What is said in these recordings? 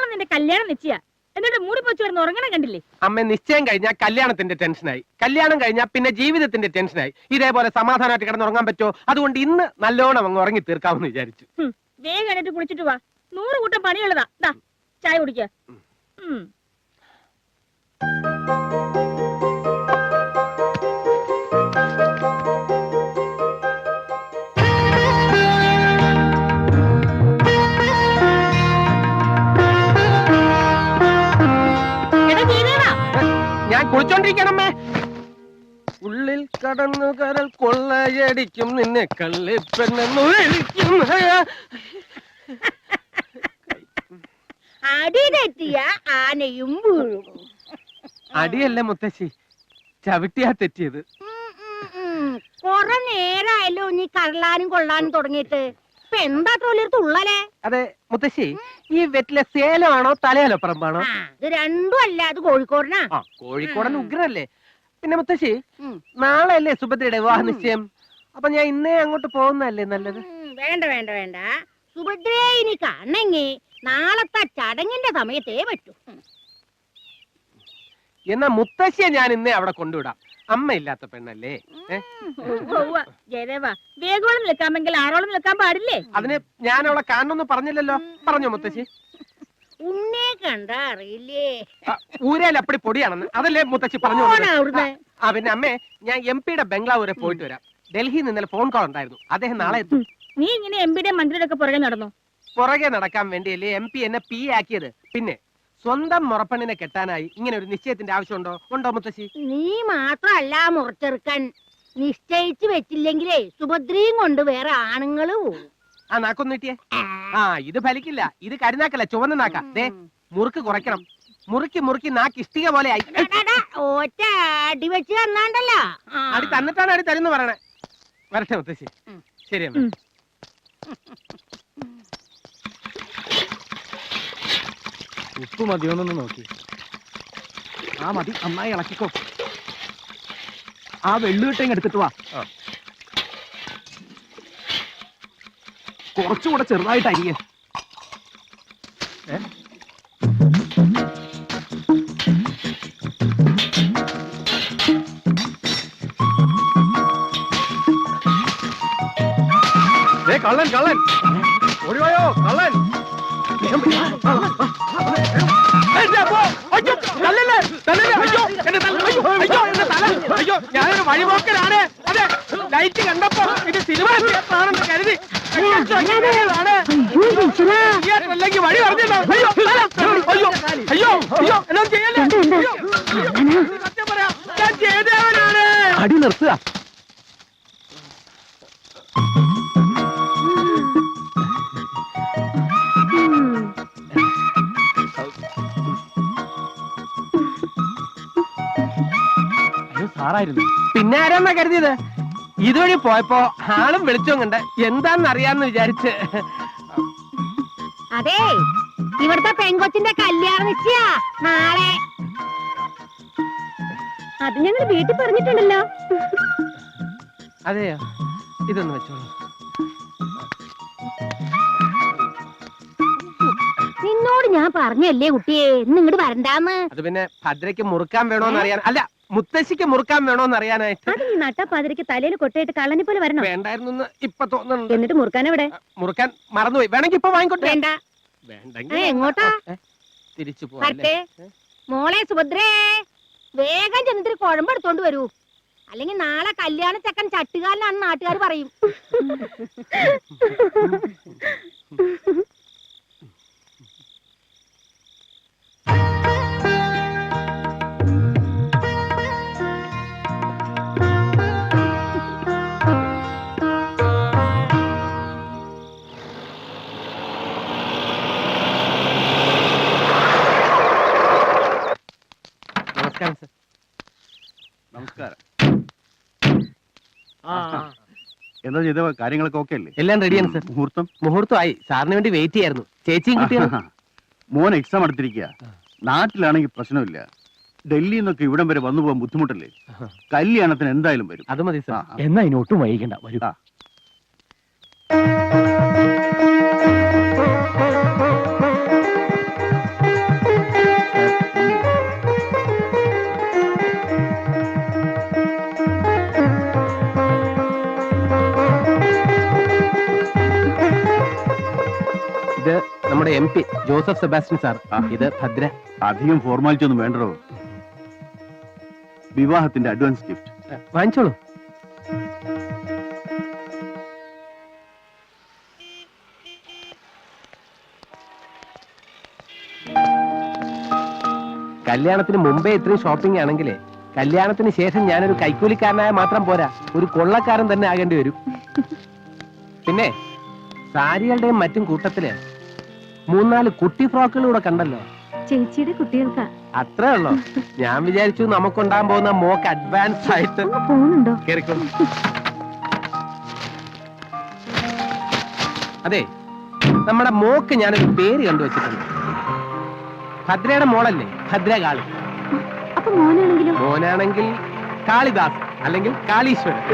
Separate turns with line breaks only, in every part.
നാളെ നിന്റെ കല്യാണം നിശ്ചയ. എന്നിട്ട് മൂടി പൊച്ചു വരുന്ന ഉറങ്ങണം കണ്ടില്ലേ?
അമ്മ നിശ്ചയം കഴിഞ്ഞാൽ കല്യാണത്തിന്റെ ടെൻഷനായി, കല്യാണം കഴിഞ്ഞാൽ പിന്നെ ജീവിതത്തിന്റെ ടെൻഷനായി. ഇതേപോലെ സമാധാനമായിട്ട് കിടന്നുറങ്ങാൻ പറ്റുമോ? അതുകൊണ്ട് ഇന്ന് നല്ലോണം അങ്ങ് ഉറങ്ങി തീർക്കാമെന്ന് വിചാരിച്ചു.
വേഗം എന്നിട്ട് കുളിച്ചിട്ട് വാ. 100 കൂട്ടം പണിയുള്ളതാ. ദാ ചായ കുടിക്ക.
ഞാൻ കുളിച്ചോണ്ടിരിക്കണമ്മേ. ഉള്ളിൽ കടന്നു കരൽ കൊള്ളയടിക്കും നിന്നെ കള്ളിപ്പെണ്ണെന്നു വിളിക്കും.
അടി തെറ്റിയ ആനയും വീഴും.
അടിയല്ലേ മുത്തശ്ശി, ചവിട്ടിയാ തെറ്റിയത്.
കൊറേ നേരായല്ലോ നീ കരളാനും കൊള്ളാനും തുടങ്ങിയിട്ട്. ഇപ്പൊ എന്താ തുള്ളലേ?
അതെ മുത്തശ്ശി, ഈ വെറ്റിലെ സേലമാണോ തലയാലപ്പുറമ്പാണോ?
ഇത് രണ്ടും അല്ല, അത് കോഴിക്കോടനാ.
കോഴിക്കോടൻ ഉഗ്രല്ലേ. പിന്നെ മുത്തശ്ശി, നാളെ അല്ലേ സുഭദ്രയുടെ വിവാഹ നിശ്ചയം? അപ്പൊ ഞാൻ ഇന്നേ അങ്ങോട്ട് പോകുന്നല്ലേ നല്ലത്?
വേണ്ട വേണ്ട വേണ്ട, സുഭദ്രയെ ഇനി കാണണെങ്കി നാളത്തെ ചടങ്ങിന്റെ സമയത്തേ പറ്റൂ.
എന്നാ മുത്തശ്ശിയെ ഞാൻ ഇന്നേ അവിടെ കൊണ്ടുവിടാം. അമ്മ ഇല്ലാത്ത പെണ്ണല്ലേ.
ജയദേവ, വേഗോളം നിൽക്കാമെങ്കിൽ ആറോളം നിൽക്കാൻ പാടില്ലേ?
അതിന് ഞാൻ അവളെ കാണണമെന്ന് പറഞ്ഞില്ലല്ലോ. പറഞ്ഞോ മുത്തശ്ശി?
ഉണ്ണെ കണ്ടാ അറിയില്ലേ,
ഊരയിൽ അപ്പടി പൊടിയാണെന്ന് അതല്ലേ മുത്തശ്ശി പറഞ്ഞു? പിന്നെ അമ്മേ, ഞാൻ MP-യുടെ ബംഗ്ലാവ് വരെ പോയിട്ട് വരാം. ഡൽഹിയിൽ നിന്ന് ഇന്നലെ ഫോൺ കോൾ ഉണ്ടായിരുന്നു. അദ്ദേഹം നാളെ എത്തും.
നീ ഇങ്ങനെ MP-യുടെ മന്ത്രിയുടെ ഒക്കെ പുറകെ നടന്നു?
പുറകെ നടക്കാൻ വേണ്ടിയല്ലേ MP എന്നെ P ആക്കിയത്. പിന്നെ സ്വന്തം മുറപ്പെണ്ണിനെ കെട്ടാനായി ഇങ്ങനെ ഒരു നിശ്ചയത്തിന്റെ ആവശ്യമുണ്ടോ? ഉണ്ടോ മുത്തശ്ശി?
നീ മാത്രല്ല മുറച്ചെറുക്കൻ, നിശ്ചയിച്ചു വെച്ചില്ലെങ്കിലേ സുഭദ്രയും കൊണ്ട് വേറെ ആണുങ്ങള് പോകും.
ആ നാക്കൊന്നു കിട്ടിയേ. ഇത് ഫലിക്കില്ല. ഇത് കരുനാക്കല്ല, ചുവന്ന നാക്ക. ദേ, മുറുക്ക് കുറയ്ക്കണം. മുറുക്കി മുറുക്കി നാക്ക് ഇഷ്ടിക പോലെ ആയി.
ഒറ്റ അടി വെച്ച് തന്നാണ്ടല്ലോ.
അടി തന്നിട്ടാണ് അടി തരുന്ന് പറയണേ. വരട്ടെ മുത്തശ്ശി. ശരി അമ്മ.
ഉപ്പ് മതിയോന്നൊന്ന് നോക്കി. മതി, നന്നായി ഇളക്കിക്കോ. വെള്ളുകിട്ടേങ്ങ് എടുത്തിട്ട് വാ. കുറച്ചുകൂടെ ചെറുതായിട്ട് അരിയേ.
കള്ളൻ കള്ളൻ ഓടിവായോ കള്ളൻ. ഞാനൊരു വഴിപോക്കലാണ്. അതെ, ലൈറ്റ് കണ്ടപ്പോ ഇത് സിനിമ തിയേറ്ററാണെന്ന് കരുതി അല്ലെങ്കിൽ വഴി പറഞ്ഞല്ലോ. അയ്യോ അയ്യോ അയ്യോ എന്നാ ചെയ്യല്ലേ? സത്യം പറയാം, ഞാൻ ചെയ്തവനാണ്.
അടി നിർത്തുക. സാറായിരുന്നു.
പിന്നെ ആരാന്നാ കരുതിയത്? ഇതുവഴി പോയപ്പോ ആളും വെളിച്ചവും കണ്ട് എന്താന്ന് അറിയാന്ന് വിചാരിച്ച്.
അതെ, ഇവിടുത്തെ പെങ്കൊച്ചിന്റെ കല്യാണം നിശ്ചയാ നാളെ. അത് ഞങ്ങൾ വീട്ടിൽ പറഞ്ഞിട്ടുണ്ടല്ലോ.
അതെയോ? ഇതൊന്ന് വെച്ചോളൂ.
നിന്നോട് ഞാൻ പറഞ്ഞല്ലേ കുട്ടിയെ ഇങ്ങോട്ട് വരണ്ടാന്ന്.
അത് പിന്നെ ഭദ്രയ്ക്ക് മുറുക്കാൻ വേണോന്ന് അറിയാൻ, അല്ല മുത്തശ്ശിക്ക് മുറുക്കാൻ വേണോന്ന് അറിയാനായിട്ട്.
അത് നീ നട്ടപ്പാതിരക്ക് തലയിൽ കൊട്ടയിട്ട് കള്ളനെ പോലെ വരണം.
വേണ്ടായിരുന്നു ഇപ്പൊ തോന്നുന്നുണ്ട്.
എന്നിട്ട് മുറുക്കാൻ എവിടെ?
മുറുക്കാൻ മറന്നുപോയി. വേണമെങ്കിൽ ഇപ്പൊ വാങ്ങിക്കോട്ടെ.
വേണ്ട. എങ്ങോട്ടാ?
തിരിച്ചു പോവാം.
മോളെ സുഭദ്രേ, വേഗം ചെന്നിട്ട് കുഴമ്പെടുത്തോണ്ട് വരൂ. അല്ലെങ്കിൽ നാളെ കല്യാണ ചക്കൻ ചട്ടുകാരനാണെന്ന് നാട്ടുകാർ പറയും.
നമസ്കാരം. എന്താ ചെയ്ത കാര്യങ്ങളൊക്കെ ഓക്കെ അല്ലേ?
എല്ലാം റെഡിയാണ് സർ. മുഹൂർത്തമായി. സാറിന് വേണ്ടി വെയിറ്റ് ചെയ്യായിരുന്നു. ചേച്ചിയും കിട്ടിയാണ്.
മോൻ എക്സാം എടുത്തിരിക്കുക. നാട്ടിലാണെങ്കിൽ പ്രശ്നമില്ല. ഡൽഹിയിൽ നിന്നൊക്കെ ഇവിടം വരെ വന്നു പോകാൻ ബുദ്ധിമുട്ടല്ലേ? കല്യാണത്തിന് എന്തായാലും വരും.
അത് മതി സാർ.
എന്നാ ഇനി ഒട്ടും വൈകണ്ട. വരൂ.
ഇത് നമ്മുടെ MP ജോസഫ് സെബാസ്റ്റ്യൻ സാർ. ഇത് ഭദ്ര.
അധികം ഫോർമാലിറ്റി ഒന്നും വേണ്ടോ. വിവാഹത്തിന്റെ അഡ്വാൻസ് ഗിഫ്റ്റ്
വാങ്ങിച്ചോളൂ. കല്യാണത്തിന് മുമ്പേ ഇത്രയും ഷോപ്പിംഗ് ആണെങ്കിലേ കല്യാണത്തിന് ശേഷം ഞാനൊരു കൈക്കൂലിക്കാരനായ മാത്രം പോരാ, ഒരു കൊള്ളക്കാരൻ തന്നെ ആകേണ്ടി വരും. പിന്നെ സാരികളുടെയും മറ്റും കൂട്ടത്തില് 3-4 കുട്ടി ഫ്രോക്കുകളൂടെ കണ്ടല്ലോ.
ചേച്ചിയുടെ കുട്ടികൾക്കാ.
അത്രേ ഉള്ളോ? ഞാൻ വിചാരിച്ചു നമുക്കുണ്ടാകാൻ പോകുന്ന മോക്ക് അഡ്വാൻസ് ആയിട്ട്
പോകുന്നുണ്ടോ.
കേറിക്കോളൂ. അതെ, നമ്മുടെ മോക്ക് ഞാനൊരു പേര് കണ്ടുവച്ചിട്ടുണ്ട്. ഭദ്രയുടെ മോളല്ലേ, ഭദ്രകാളി.
അപ്പൊ മോനാണെങ്കിലും
മോനാണെങ്കിൽ കാളിദാസ് അല്ലെങ്കിൽ കാളീശ്വരൻ.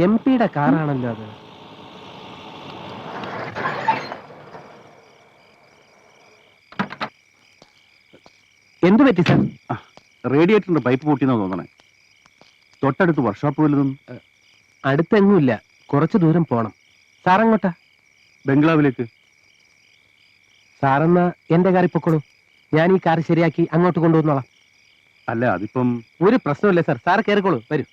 MP-യുടെ കാറാണല്ലോ അത്. എന്തു പറ്റി സാർ?
റേഡിയേറ്ററിന്റെ പൈപ്പ് പൊട്ടിയെന്നാ തോന്നണേ. തൊട്ടടുത്ത് വർക്ക്ഷോപ്പ് വല്ലതും?
അടുത്തെങ്ങുമില്ല, കുറച്ചു ദൂരം പോണം. സാറങ്ങോട്ടാ?
ബംഗ്ലാവിലേക്ക്.
സാറെന്നാ എന്റെ കാറിൽ പൊക്കോളൂ, ഞാൻ ഈ കാർ ശരിയാക്കി അങ്ങോട്ട് കൊണ്ടുവന്നോളാം.
അല്ല, അതിപ്പം
ഒരു പ്രശ്നമില്ല സാർ, സാർ കയറിക്കോളൂ, വരൂ.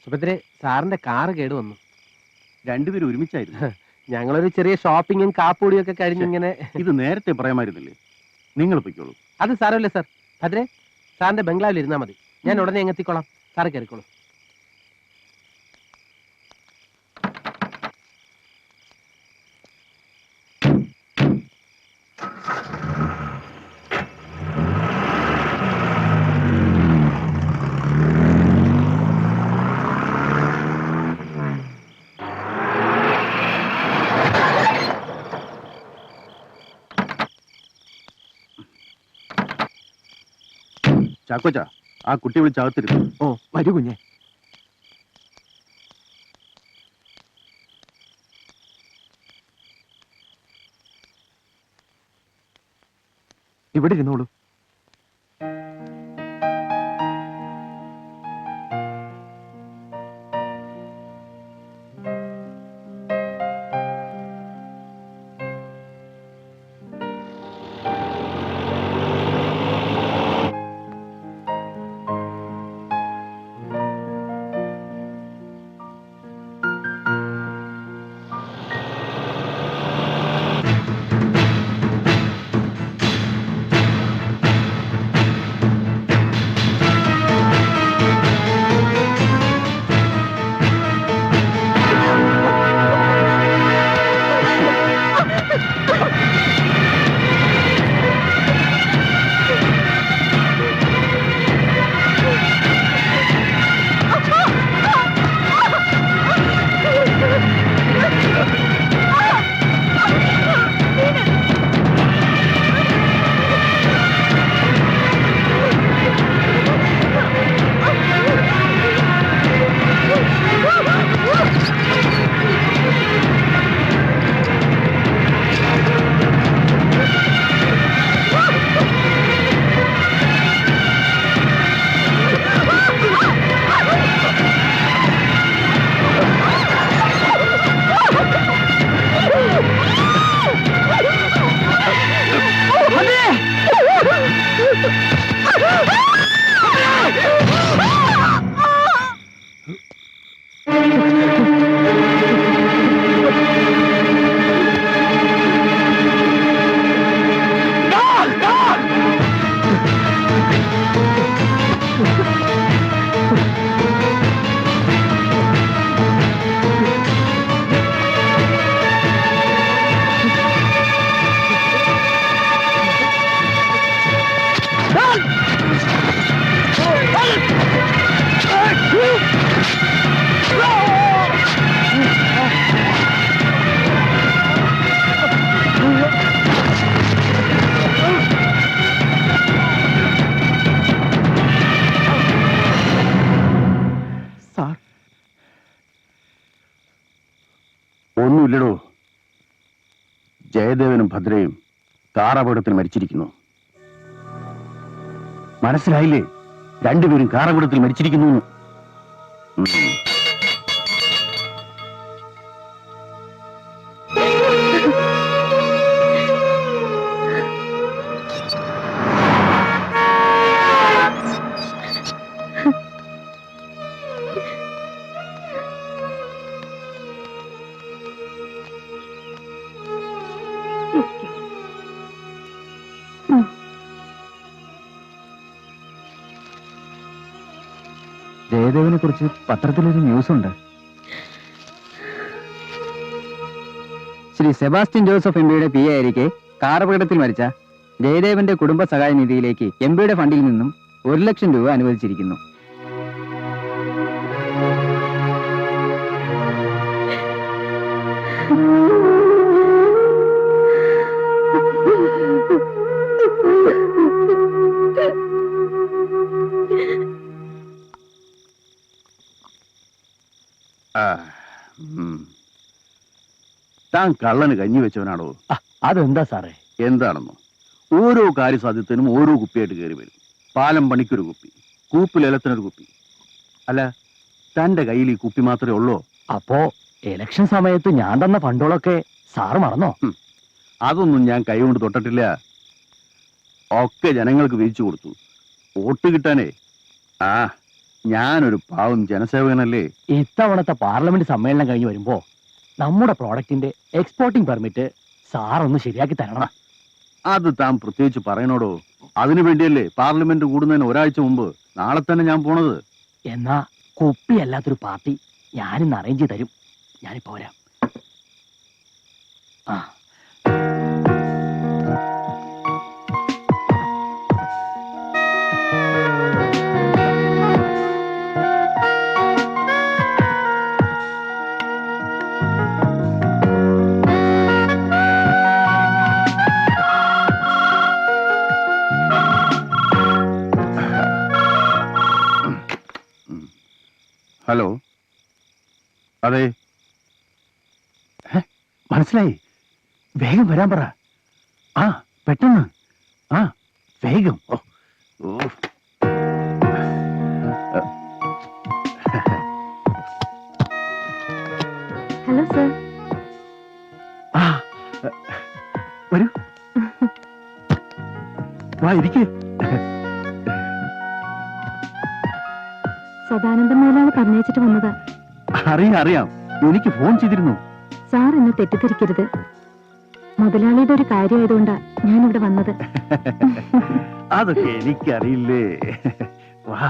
സുഭദ്രെ, സാറിന്റെ കാറ് കേട് വന്നു.
രണ്ടുപേരും ഒരുമിച്ചായിരുന്നു.
ഞങ്ങളൊരു ചെറിയ ഷോപ്പിങ്ങും കാപ്പൂടിയും ഒക്കെ കഴിഞ്ഞിങ്ങനെ.
ഇത് നേരത്തെ പറയാമായിരുന്നില്ലേ? നിങ്ങൾ പൊയ്ക്കോളൂ.
അത് സാരമില്ല സാർ. ഭദ്രെ, സാറിന്റെ ബംഗ്ലാവിൽ ഇരുന്നാ മതി, ഞാൻ ഉടനെ എങ്ങെത്തിക്കോളാം. സാറ് കയറിക്കോളൂ.
ചാക്കോച്ച, ആ കുട്ടി വിളിച്ചകത്തിരുന്നു.
ഓ, വരൂ കുഞ്ഞെ. ഇവിടെ ഇരുന്നോളൂ.
ഒന്നുമില്ലടോ. ജയദേവനും ഭദ്രയും കാർ അപകടത്തിൽ മരിച്ചിരിക്കുന്നു. മനസ്സിലായില്ലേ? രണ്ടുപേരും കാർ അപകടത്തിൽ മരിച്ചിരിക്കുന്നു.
ജയദേവനെ കുറിച്ച് പത്രത്തിലൊരു ന്യൂസ് ഉണ്ട്. ശ്രീ സെബാസ്റ്റ്യൻ ജോസഫ് എംപിയുടെ പി എ ആയിരിക്കെ കാർ അപകടത്തിൽ മരിച്ച ജയദേവന്റെ കുടുംബ സഹായ നിധിയിലേക്ക് എംപിയുടെ ഫണ്ടിൽ നിന്നും 1 ലക്ഷം രൂപ അനുവദിച്ചിരിക്കുന്നു.
താൻ കള്ളന് കഞ്ഞി വെച്ചവനാണോ?
അതെന്താ സാറേ?
എന്താണെന്നോ, ഓരോ കാര്യസാധ്യത്തിനും ഓരോ കുപ്പിയായിട്ട് കയറി വരും. പാലം പണിക്കൊരു കുപ്പി, കൂപ്പിലേലത്തിനൊരു കുപ്പി. അല്ല, തന്റെ കയ്യിൽ ഈ കുപ്പി മാത്രമേ ഉള്ളൂ?
അപ്പോ ഇലക്ഷൻ സമയത്ത് ഞാൻ തന്ന ഫണ്ടുകളൊക്കെ സാറ് മറന്നോ?
അതൊന്നും ഞാൻ കൈകൊണ്ട് തൊട്ടിട്ടില്ല. ഒക്കെ ജനങ്ങൾക്ക് വീഴ്ച കൊടുത്തു. വോട്ട് കിട്ടാനേ. ഞാനൊരു പാവം ജനസേവകനല്ലേ.
ഇത്തവണത്തെ പാർലമെന്റ് സമ്മേളനം കഴിഞ്ഞ് വരുമ്പോ നമ്മുടെ പ്രോഡക്റ്റിന്റെ എക്സ്പോർട്ടിംഗ് പെർമിറ്റ് സാറൊന്ന് ശരിയാക്കി തരണം.
അത് താൻ പ്രത്യേകിച്ച് പറയണോടോ? അതിനു വേണ്ടിയല്ലേ പാർലമെന്റ് കൂടുന്നതിന് ഒരാഴ്ച മുമ്പ് നാളെ തന്നെ ഞാൻ പോണത്.
എന്നാ കുപ്പി അല്ലാത്തൊരു പാർട്ടി ഞാനിന്ന് അറേഞ്ച് ചെയ്ത് തരും. ഞാനിപ്പോ വരാം.
ഹലോ, അതെ, മനസ്സിലായി. വേഗം വരാൻ പറ. പെട്ടെന്ന്. വേഗം.
Hello sir.
വരൂ, വാ, ഇരിക്കേ.
സദാനന്ദ മേലാണ് പറഞ്ഞയച്ചിട്ട് വന്നതാ.
അറിയാം, എനിക്ക് ഫോൺ ചെയ്തിരുന്നു.
സാർ എന്നെ തെറ്റിദ്ധരിക്കരുത്. മുതലാളിയുടെ ഒരു കാര്യമായതുകൊണ്ടാ ഞാനിവിടെ വന്നത്.
അതൊക്കെ എനിക്കറിയില്ലേ. വാ.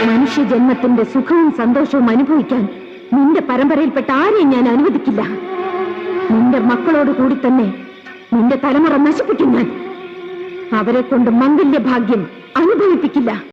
മനുഷ്യജന്മത്തിന്റെ സുഖവും സന്തോഷവും അനുഭവിക്കാൻ നിന്റെ പരമ്പരയിൽപ്പെട്ട ആരെയും ഞാൻ അനുവദിക്കില്ല. നിന്റെ മക്കളോട് കൂടി തന്നെ നിന്റെ തലമുറ നശിപ്പിക്കും ഞാൻ. അവരെ കൊണ്ട് മംഗല്യഭാഗ്യം അനുഭവിപ്പിക്കില്ല.